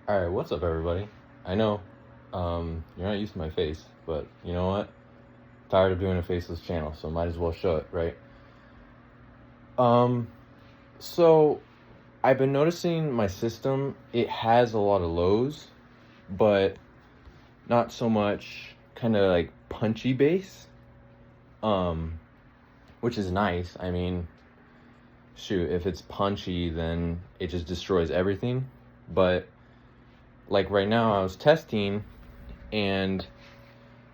All right, what's up, everybody? I know you're not used to my face, but you know what? Tired of doing a faceless channel, so might as well show it, right? Um, so I've been noticing my system, it has a lot of lows, but not so much kind of like punchy bass, um, which is nice. I mean, shoot, if it's punchy, then it just destroys everything. But like right now, I was testing and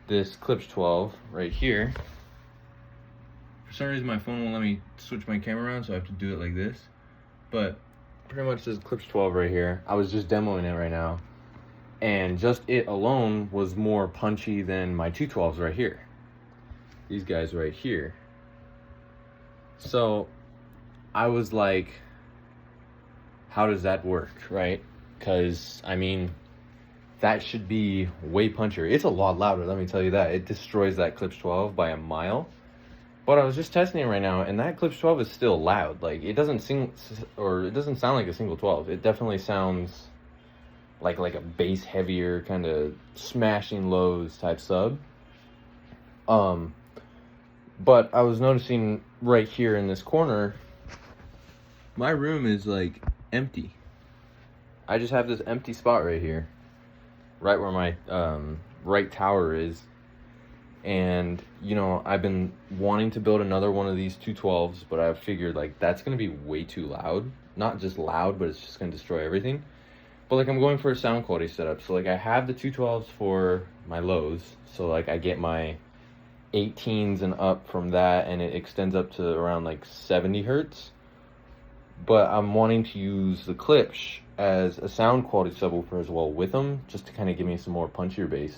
this Klipsch 12 right here. For some reason, my phone won't let me switch my camera around, so I have to do it like this. But pretty much this Klipsch 12 right here, I was just demoing it right now, and just it alone was more punchy than my 212s right here. These guys right here. So I was like, how does that work, right? Because, I mean, that should be way punchier. It's a lot louder, let me tell you that. It destroys that Klipsch 12 by a mile. But I was just testing it right now, and that Klipsch 12 is still loud. Like, it doesn't it doesn't sound like a single 12. It definitely sounds like a bass heavier kind of smashing lows type sub. But I was noticing right here in this corner, my room is like empty. I just have this empty spot right here, right where my right tower is. And you know, I've been wanting to build another one of these 212s, but I figured like that's gonna be way too loud. Not just loud, but it's just gonna destroy everything. But like I'm going for a sound quality setup, so like I have the 212s for my lows, so like I get my 18s and up from that, and it extends up to around like 70 hertz. But I'm wanting to use the Klipsch as a sound quality subwoofer as well with them, just to kind of give me some more punchier bass.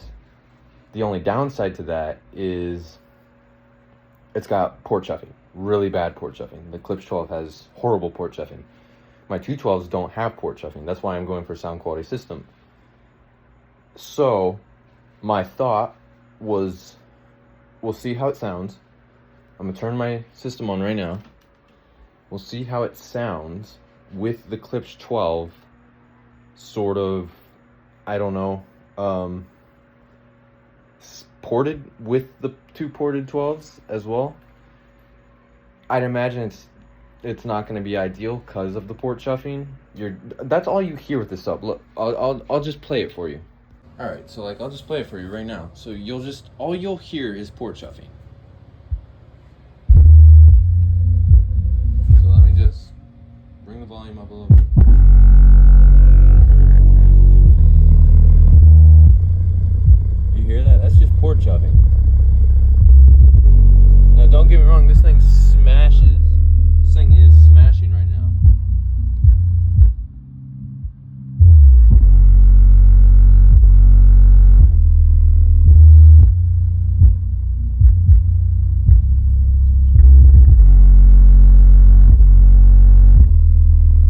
The only downside to that is it's got port chuffing, really bad port chuffing. The Klipsch 12 has horrible port chuffing. My 212s don't have port chuffing. That's why I'm going for sound quality system. So my thought was, we'll see how it sounds. I'm gonna turn my system on right now. We'll see how it sounds with the Klipsch 12 sort of, I don't know, ported with the two ported 12s as well. I'd imagine it's not going to be ideal because of the port chuffing. That's all you hear with this sub. Look, I'll just play it for you. All right, so like I'll just play it for you right now. So all you'll hear is port chuffing. So let me just bring the volume up a little bit. You hear that? That's just port chuffing. Now don't get me wrong, this thing smashes. This thing is smashing right now.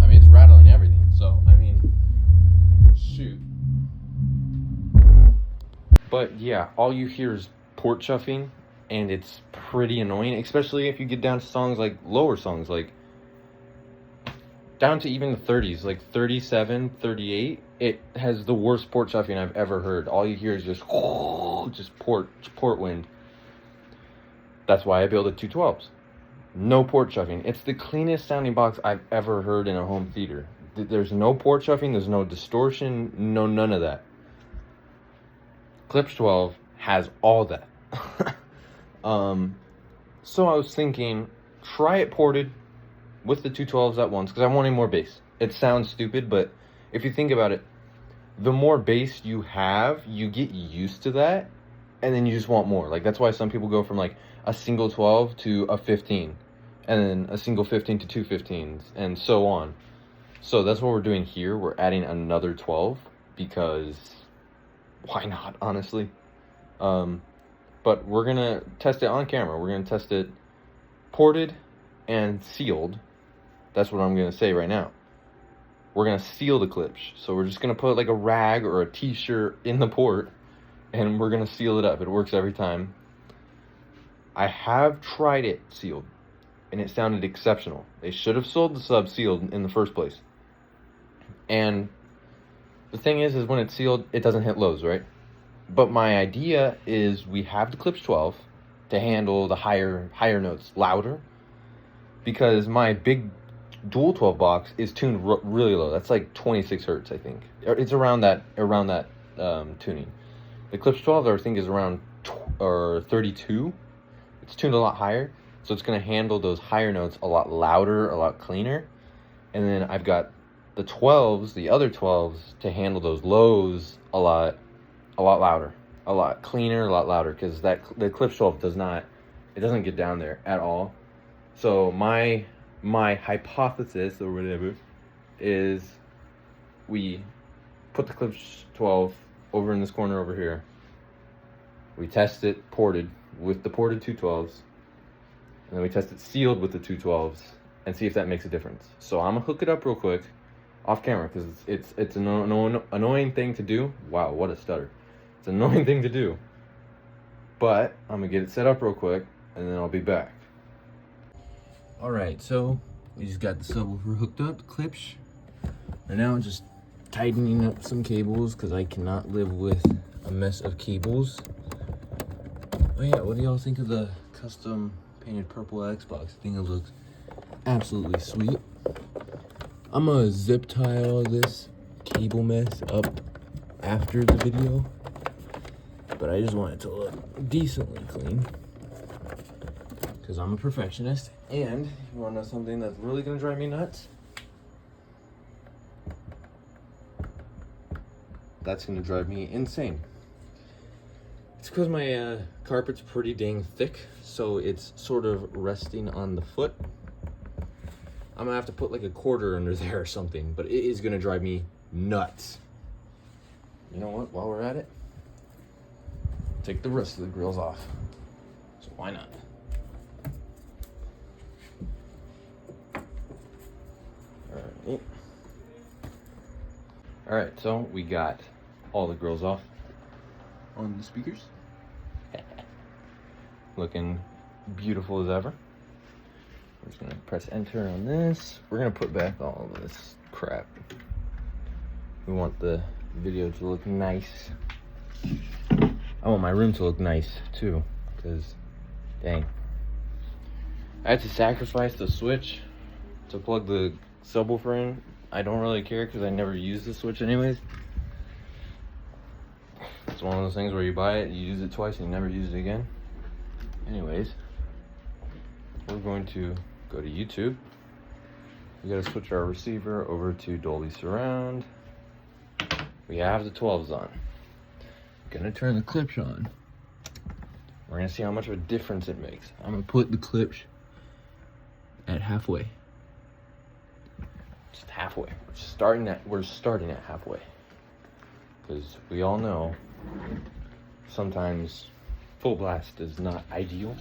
I mean, it's rattling everything, so I mean, shoot. But yeah, all you hear is port chuffing, and it's pretty annoying, especially if you get down to songs like lower songs, like down to even the 30s, like 37, 38. It has the worst port chuffing I've ever heard. All you hear is just port wind. That's why I build a 212s. No port chuffing. It's the cleanest sounding box I've ever heard in a home theater. There's no port chuffing, there's no distortion, none of that. Klipsch 12 has all that. So I was thinking, try it ported with the 212s at once, because I wanted more bass. It sounds stupid, but if you think about it, the more bass you have, you get used to that, and then you just want more. Like, that's why some people go from like a single 12 to a 15, and then a single 15 to two 15s, and so on. So that's what we're doing here. We're adding another 12, because why not, honestly? But we're gonna test it on camera. We're gonna test it ported and sealed. That's what I'm gonna say right now. We're gonna seal the Klipsch. So we're just gonna put like a rag or a t-shirt in the port, and we're gonna seal it up. It works every time. I have tried it sealed, and it sounded exceptional. They should have sold the sub sealed in the first place. And the thing is when it's sealed, it doesn't hit lows, right? But my idea is we have the Klipsch 12 to handle the higher notes louder, because my big dual 12 box is tuned really low. That's like 26 hertz, I think. It's around that tuning. The Klipsch 12, I think, is around 32. It's tuned a lot higher, so it's going to handle those higher notes a lot louder, a lot cleaner. And then I've got the 12s, the other 12s, to handle those lows a lot louder, a lot cleaner, a lot louder, because the Klipsch 12 doesn't get down there at all. So my hypothesis or whatever is we put the Klipsch 12 over in this corner over here. We test it ported with the ported 212s, and then we test it sealed with the 212s and see if that makes a difference. So I'm gonna hook it up real quick off camera, because it's an annoying thing to do. Wow, what a stutter. It's an annoying thing to do, but I'm gonna get it set up real quick and then I'll be back. All right, so we just got the subwoofer hooked up, the Klipsch. And now I'm just tightening up some cables, because I cannot live with a mess of cables. Oh yeah, what do y'all think of the custom painted purple Xbox? I think it looks absolutely sweet. I'm gonna zip tie all this cable mess up after the video, but I just want it to look decently clean, because I'm a perfectionist. And you want to know something that's really going to drive me nuts? That's going to drive me insane. It's because my carpet's pretty dang thick, so it's sort of resting on the foot. I'm going to have to put like a quarter under there or something, but it is going to drive me nuts. You know what? While we're at it, take the rest of the grills off. So why not? All right, so we got all the grills off on the speakers. Looking beautiful as ever. We're just gonna press enter on this. We're gonna put back all of this crap. We want the video to look nice. I want my room to look nice too, because dang. I had to sacrifice the switch to plug the subwoofer in. I don't really care, because I never use the switch anyways. It's one of those things where you buy it, you use it twice, and you never use it again. Anyways, we're going to go to YouTube. We gotta switch our receiver over to Dolby Surround. We have the 12s on. Gonna turn the Klipsch on. We're gonna see how much of a difference it makes. I'm gonna put the Klipsch at halfway. Just halfway. We're starting at halfway. Because we all know sometimes full blast is not ideal.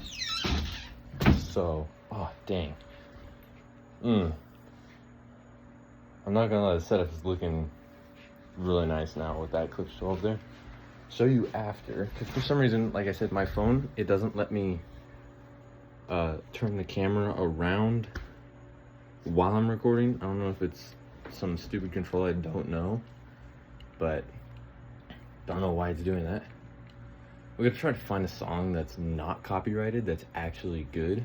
So, oh dang. I'm not gonna let the setup is looking really nice now with that Klipsch 12 there. Show you after, because for some reason, like I said, my phone, it doesn't let me turn the camera around while I'm recording. I don't know if it's some stupid control, I don't know, but don't know why it's doing that. We're gonna try to find a song that's not copyrighted, that's actually good,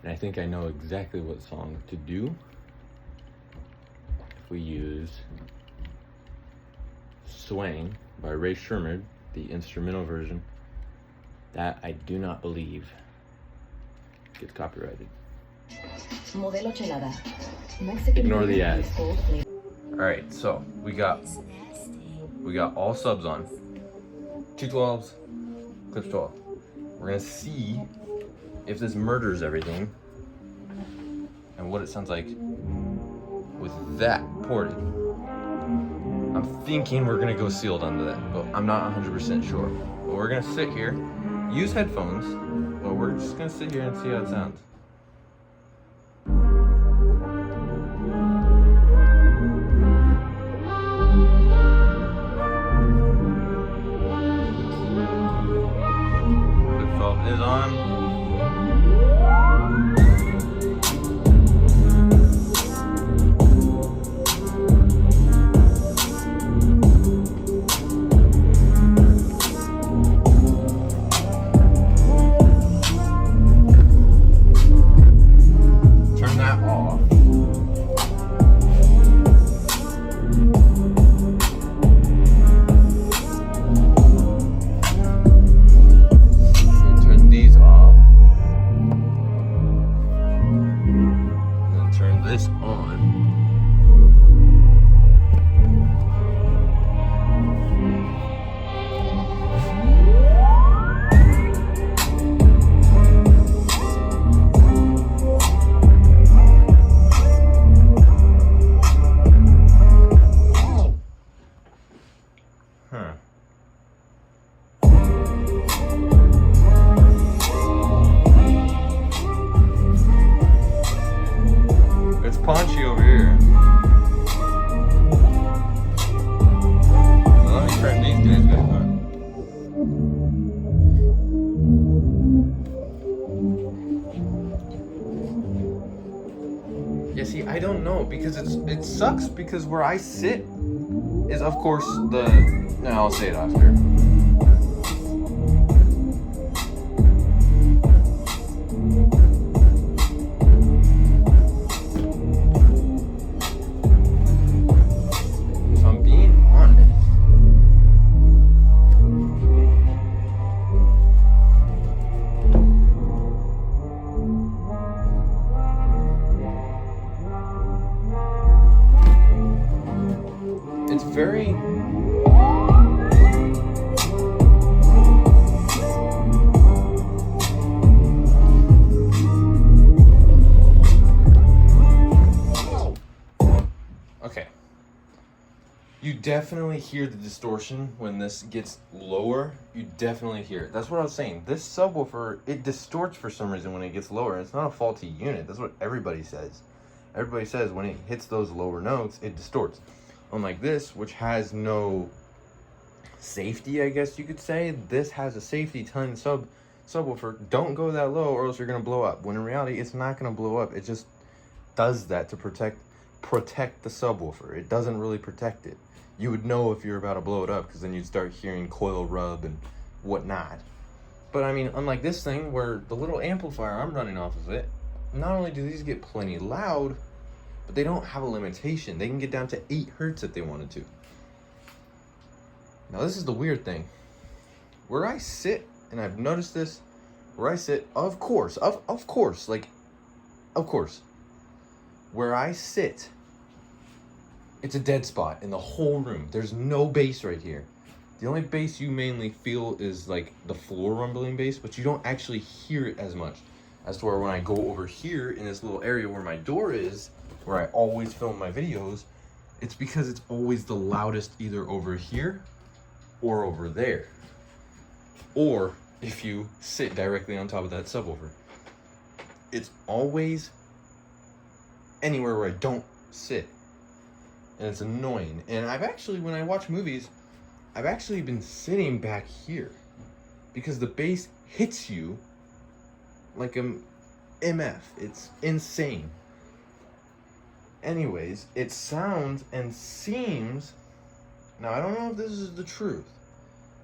and I think I know exactly what song to do. If we use Swang by Ray Sherman, the instrumental version, that I do not believe gets copyrighted. Modelo Chelada. Ignore the ads. Alright, so we got all subs on. 212s, Klipsch 12. We're gonna see if this murders everything and what it sounds like with that ported. I'm thinking we're gonna go sealed under that, but I'm not 100% sure. But we're gonna sit here, use headphones, but we're just gonna sit here and see how it sounds. Is on. because it sucks because where I sit is, of course, no, I'll say it after. If I'm being honest, it's very okay. You definitely hear the distortion when this gets lower. You definitely hear it. That's what I was saying. This subwoofer, it distorts for some reason when it gets lower. It's not a faulty unit. That's what everybody says. Everybody says when it hits those lower notes, it distorts. Unlike this, which has no safety, I guess you could say, this has a safety telling the subwoofer, don't go that low or else you're gonna blow up. When in reality, it's not gonna blow up. It just does that to protect the subwoofer. It doesn't really protect it. You would know if you're about to blow it up because then you'd start hearing coil rub and whatnot. But I mean, unlike this thing where the little amplifier I'm running off of it, not only do these get plenty loud, but they don't have a limitation. They can get down to 8 hertz if they wanted to. Now this is the weird thing. Where I sit, and I've noticed this, where I sit, of course, where I sit, it's a dead spot in the whole room. There's no bass right here. The only bass you mainly feel is like the floor rumbling bass, but you don't actually hear it as much. As to where when I go over here in this little area where my door is, where I always film my videos, it's because it's always the loudest either over here or over there. Or if you sit directly on top of that subwoofer. It's always anywhere where I don't sit. And it's annoying. And I've actually, when I watch movies, I've actually been sitting back here because the bass hits you like a MF. It's insane. Anyways, it sounds and seems, now I don't know if this is the truth,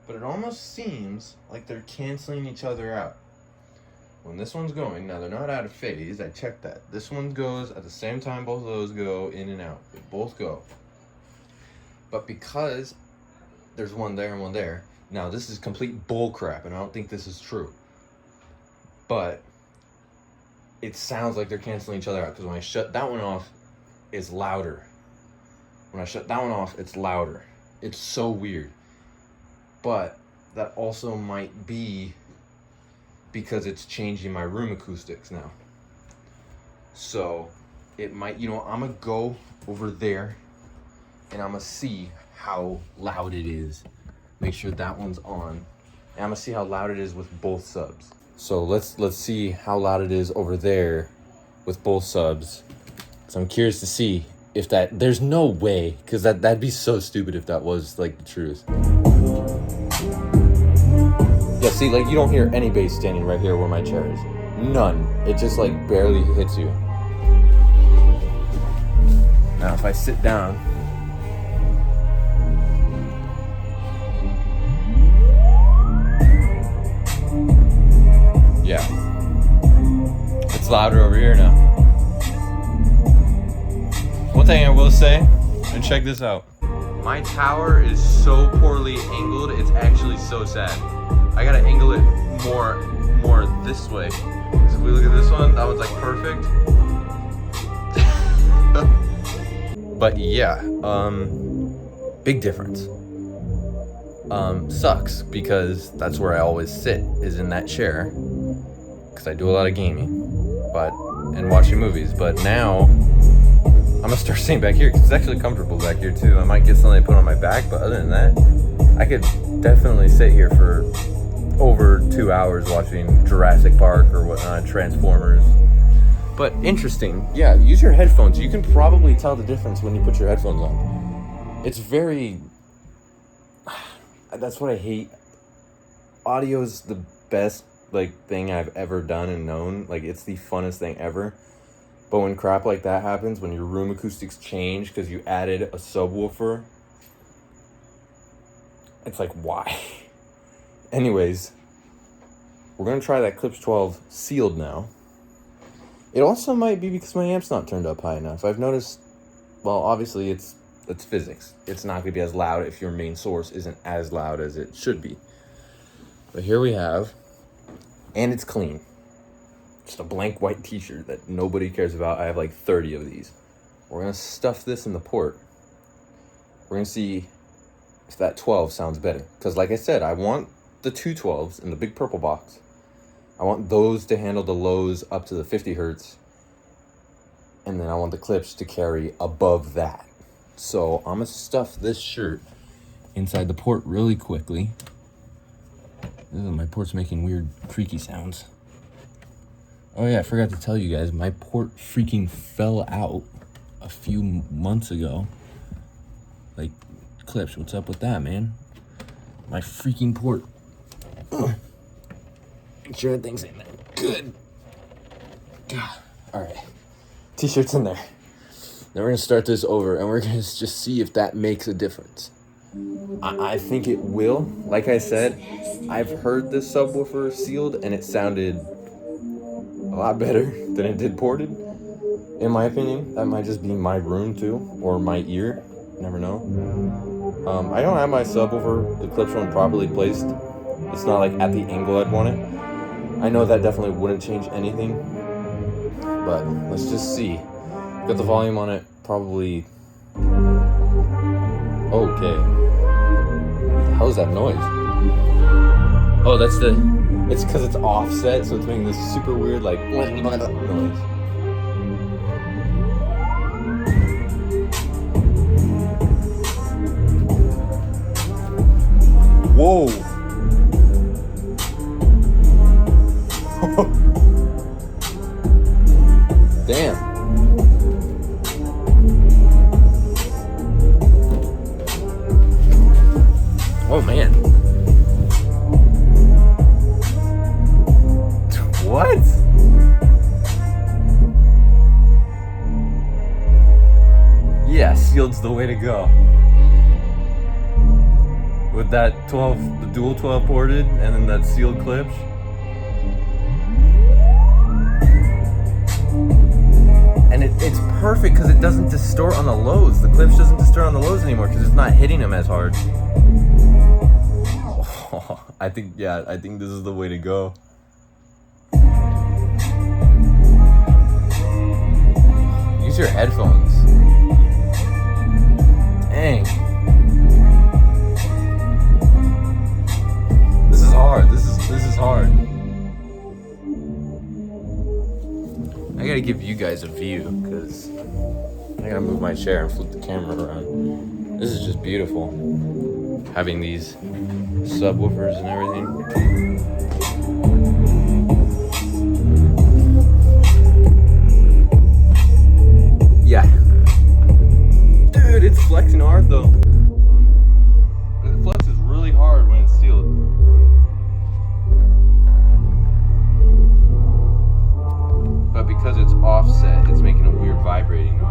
but it almost seems like they're canceling each other out. When this one's going, now they're not out of phase, I checked that. This one goes at the same time both of those go in and out. They both go. But because there's one there and one there, now this is complete bull crap and I don't think this is true. But it sounds like they're canceling each other out because when I shut that one off, it's louder. When I shut that one off, it's louder. It's so weird. But that also might be because it's changing my room acoustics now. So it might, I'm gonna go over there and I'm gonna see how loud it is. Make sure that one's on. And I'm gonna see how loud it is with both subs. So let's see how loud it is over there with both subs. So I'm curious to see if there's no way, because that'd be so stupid if that was like the truth. Yeah, see, like you don't hear any bass standing right here where my chair is. None. It just like barely hits you. Now if I sit down, yeah, it's louder over here now. One thing I will say, and check this out. My tower is so poorly angled, it's actually so sad. I gotta angle it more this way. So if we look at this one, that one's like perfect. But yeah, big difference. Sucks because that's where I always sit, is in that chair. Because I do a lot of gaming, and watching movies. But now I'm gonna start sitting back here because it's actually comfortable back here too. I might get something to put on my back, but other than that, I could definitely sit here for over 2 hours watching Jurassic Park or whatnot, Transformers. But interesting, yeah, use your headphones. You can probably tell the difference when you put your headphones on. It's very, that's what I hate. Audio is the best thing I've ever done and known. Like, it's the funnest thing ever. But when crap like that happens, when your room acoustics change because you added a subwoofer, it's like, why? Anyways, we're going to try that Klipsch 12 sealed now. It also might be because my amp's not turned up high enough. I've noticed, well, obviously it's physics. It's not going to be as loud if your main source isn't as loud as it should be. But here we have, and it's clean. Just a blank white t-shirt that nobody cares about. I have like 30 of these. We're going to stuff this in the port. We're going to see if that 12 sounds better. Because like I said, I want the two 12s in the big purple box. I want those to handle the lows up to the 50 hertz. And then I want the Klipsch to carry above that. So I'm going to stuff this shirt inside the port really quickly. Ugh, my port's making weird creaky sounds. Oh yeah, I forgot to tell you guys, my port freaking fell out a few months ago. Like, Klipsch, what's up with that, man? My freaking port. Ugh. Make sure things ain't that good. Alright. T-shirt's in there. Then we're gonna start this over and we're gonna just see if that makes a difference. I think it will. Like I said, I've heard this subwoofer sealed and it sounded a lot better than it did ported. In my opinion, that might just be my room too, or my ear. Never know. I don't have my subwoofer, the Klipsch one, properly placed. It's not like at the angle I'd want it. I know that definitely wouldn't change anything, but let's just see. Got the volume on it probably okay. How's that noise? Oh, that's it's because it's offset, so it's making this super weird like noise. Whoa. Damn. Oh man. What? Yeah, sealed's the way to go. With that 12, the dual 12 ported, and then that sealed Klipsch. And it's perfect because it doesn't distort on the lows. The Klipsch doesn't distort on the lows anymore because it's not hitting them as hard. Oh, I think this is the way to go. Use your headphones. Dang. This is hard. This is hard. I gotta give you guys a view because I gotta move my chair and flip the camera around. This is just beautiful. Having these subwoofers and everything. Yeah. Dude, it's flexing hard though. It flexes really hard when it's sealed. But because it's offset, it's making a weird vibrating noise.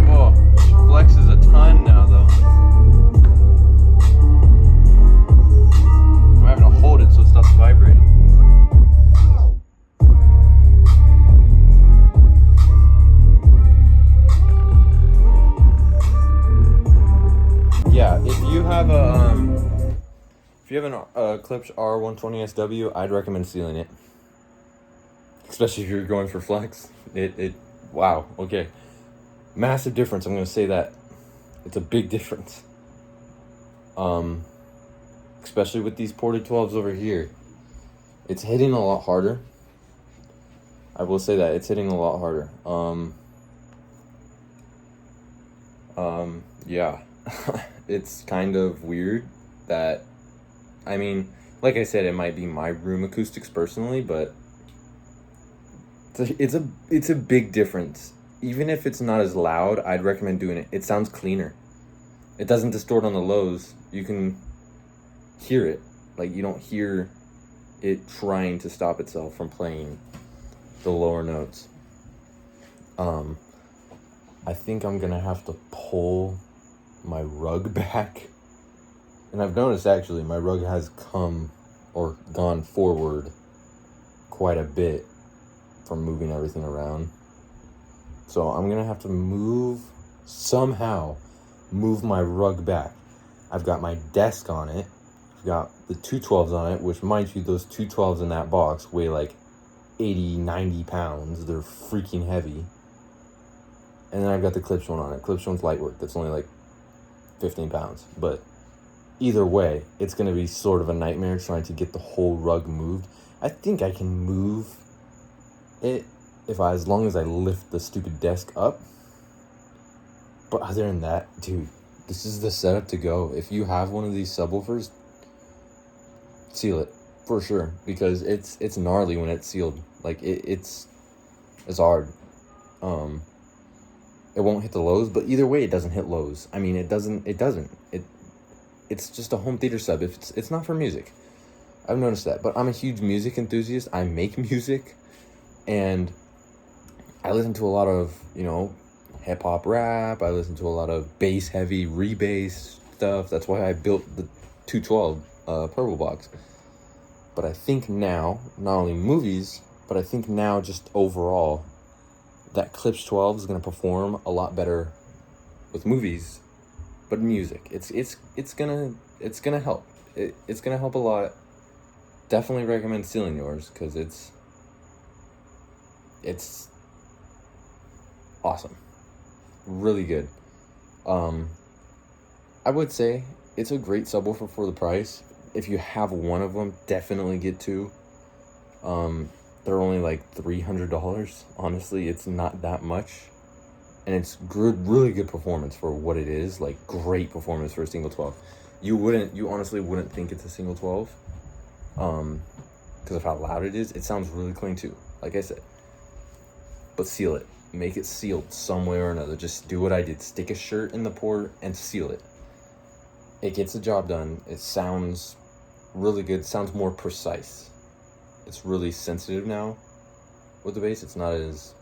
Oh, flexes a ton now though. I'm having to hold it so it stops vibrating. Yeah, if you have a Klipsch R120SW, I'd recommend sealing it. Especially if you're going for flex. Wow, okay. Massive difference, I'm gonna say that. It's a big difference. Especially with these ported 12s over here. It's hitting a lot harder. I will say that, it's hitting a lot harder. Yeah. It's kind of weird that, I mean, like I said, it might be my room acoustics personally, but it's a big difference. Even if it's not as loud, I'd recommend doing it. It sounds cleaner. It doesn't distort on the lows. You can hear it. Like, you don't hear it trying to stop itself from playing the lower notes. I think I'm gonna have to pull my rug back. And I've noticed actually my rug has come or gone forward quite a bit from moving everything around. So I'm gonna have to somehow move my rug back. I've got my desk on it. I've got the 212s on it, which, mind you, those 212s in that box weigh like 80, 90 pounds. They're freaking heavy. And then I've got the Klipschon on it. Klipschon's light work. That's only like 15 pounds. But either way, it's going to be sort of a nightmare trying to get the whole rug moved. I think I can move it as long as I lift the stupid desk up. But other than that, dude, this is the setup to go. If you have one of these subwoofers, seal it for sure, because it's gnarly when it's sealed. Like it's hard. It won't hit the lows, but either way, it doesn't hit lows. I mean, it doesn't. It's just a home theater sub. It's not for music. I've noticed that, but I'm a huge music enthusiast. I make music, and I listen to a lot of, hip hop rap. I listen to a lot of bass heavy, rebass stuff. That's why I built the 212 Purple Box. But I think now, not only movies, but I think now just overall, that Klipsch 12 is going to perform a lot better with movies, but music. It's gonna help. It's gonna help a lot. Definitely recommend stealing yours, because it's awesome. Really good. I would say it's a great subwoofer for the price. If you have one of them, definitely get two. They're only like $300. Honestly, it's not that much. And it's really good performance for what it is. Like, great performance for a single 12. You honestly wouldn't think it's a single 12. Because of how loud it is. It sounds really clean too, like I said. But seal it. Make it sealed some way or another. Just do what I did. Stick a shirt in the port and seal it. It gets the job done. It sounds really good. It sounds more precise. It's really sensitive now with the bass. It's not as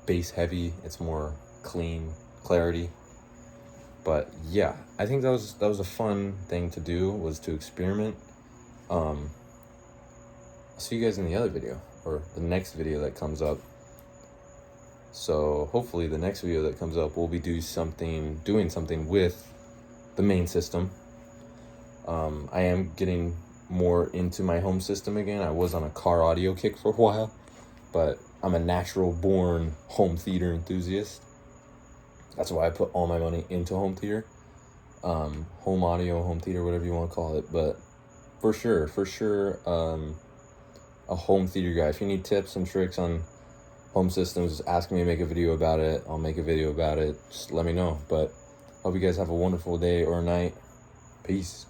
bass heavy. It's more clean, clarity. But yeah, I think that was a fun thing to do, was to experiment. I'll see you guys in the other video, or the next video that comes up. So hopefully the next video that comes up, we'll be doing something with the main system. I am getting more into my home system again. I was on a car audio kick for a while, but I'm a natural born home theater enthusiast. That's why I put all my money into home theater. Home audio, home theater, whatever you want to call it. But for sure, a home theater guy. If you need tips and tricks on home systems, ask me to make a video about it. I'll make a video about it. Just let me know. But hope you guys have a wonderful day or night. Peace.